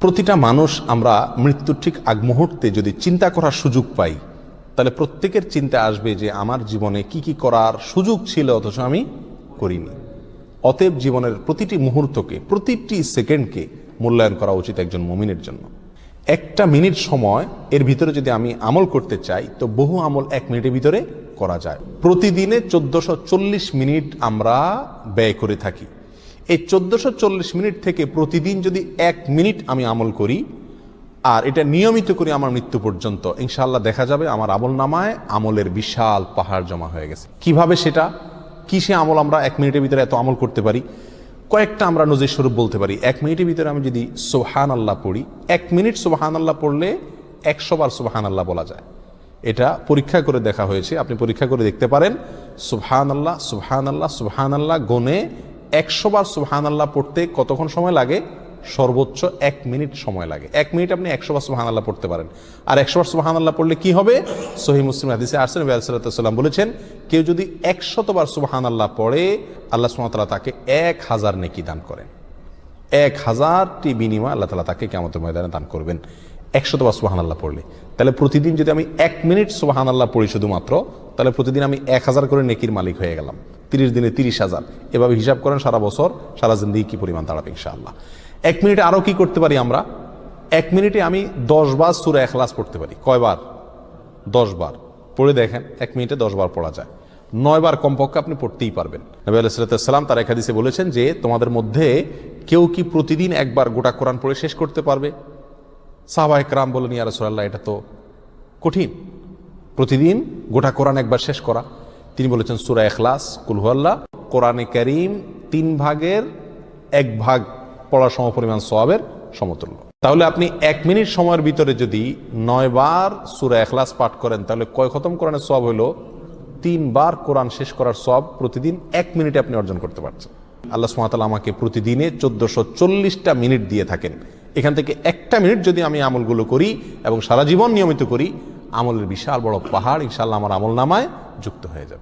প্রতিটা মানুষ আমরা মৃত্যুর ঠিক আগ মুহূর্তে যদি চিন্তা করার সুযোগ পাই, তাহলে প্রত্যেকের চিন্তা আসবে যে আমার জীবনে কি কি করার সুযোগ ছিল অথচ আমি করিনি। অতএব জীবনের প্রতিটি মুহূর্তকে, প্রতিটি সেকেন্ডকে মূল্যায়ন করা উচিত একজন মুমিনের জন্য। একটা মিনিট সময় এর ভিতরে যদি আমি আমল করতে চাই, তো বহু আমল 1 মিনিটের ভিতরে করা যায়। প্রতিদিনে 1440 মিনিট আমরা ব্যয় করে থাকি। এই 1440 মিনিট থেকে প্রতিদিন যদি 1 মিনিট আমি আমল করি আর এটা নিয়মিত করি আমার মৃত্যু পর্যন্ত, ইনশাআল্লাহ দেখা যাবে আমার আমল নামায় আমলের বিশাল পাহাড় জমা হয়ে গেছে। কিভাবে সেটা, কি সে আমল আমরা 1 মিনিটের ভিতরে এত আমল করতে পারি? কয়েকটা আমরা নজির স্বরূপ বলতে পারি। 1 মিনিটের ভিতরে আমি যদি সুবহানাল্লাহ পড়ি, 1 মিনিট সুবহানাল্লাহ পড়লে 100 বার সুবহানাল্লাহ বলা যায়। এটা পরীক্ষা করে দেখা হয়েছে, আপনি পরীক্ষা করে দেখতে পারেন। সুবহানাল্লাহ সুবহানাল্লাহ সুবহানাল্লাহ গনে 100 বার সুবহানাল্লাহ পড়তে কতক্ষণ সময় লাগে? সর্বোচ্চ 1 মিনিট সময় লাগে। 1 মিনিট আপনি 100 বার সুবহানাল্লাহ পড়তে পারেন। আর 100 বার সুবহানাল্লাহ পড়লে কি হবে? সহিহ মুসলিম হাদিসে আসছে, নবী সাল্লাল্লাহু আলাইহি ওয়াসাল্লাম বলেছেন, কেউ যদি 100 বার সুবহানাল্লাহ পড়ে, আল্লাহ সুবহানাহু ওয়া তাআলা তাকে 1000 নেকি দান করেন। 1000টি বিনিময় আল্লাহ তাআলা তাকে কিয়ামতের ময়দানে দান করবেন 100 বার সুবহানাল্লাহ পড়লে। তাহলে প্রতিদিন যদি আমি 1 মিনিট সুবহানাল্লাহ পড়ি শুধুমাত্র, তাহলে প্রতিদিন আমি 1000 করে নেকির মালিক হয়ে গেলাম। 30 দিনে 30,000। এভাবে হিসাব করেন সারা বছর, সারা জিন্দেগি কি পরিমাণ দাঁড়াবে ইনশাআল্লাহ। 1 মিনিটে আরো কি করতে পারি আমরা? 1 মিনিটে আমি 10 বার সূরা ইখলাস পড়তে পারি। কয়বার? 10 বার। পড়ে দেখেন 1 মিনিটে 10 বার পড়া যায়। 9 বার কমপক্ষে আপনি পড়তেই পারবেন। নবী আলাইহিস সালাম তার এক হাদিসে বলেছেন যে তোমাদের মধ্যে কেউ কি প্রতিদিন একবার গোটা কোরআন পড়ে শেষ করতে পারবে? সাহাবায়ে কেরাম বলেন, ইয়া রাসূলুল্লাহ, এটা তো কঠিন, প্রতিদিন গোটা কোরআন একবার শেষ করা। তিনি বলেছেন সূরা ইখলাস, কুল হুয়াল্লাহ, কোরআনে কারীম 3 ভাগের 1 ভাগ পড়া সমপরিমাণ সওয়াবের সমতুল্য। তাহলে আপনি 1 মিনিট সময়ের ভিতরে যদি 9 বার সূরা ইখলাস পাঠ করেন, তাহলে কয় খতম কোরআনের সওয়াব হলো? 3 বার কোরআন শেষ করার সওয়াব প্রতিদিন 1 মিনিটে আপনি অর্জন করতে পারছেন। আল্লাহ সুবহানাহু ওয়া তাআলা আমাকে প্রতিদিনে 1440টা মিনিট দিয়ে থাকেন। এখান থেকে 1টা মিনিট যদি আমি আমলগুলো করি এবং সারা জীবন নিয়মিত করি, আমলের বিশাল বড় পাহাড় ইনশাআল্লাহ আমার আমল নামায় যুক্ত হয়ে যাবে।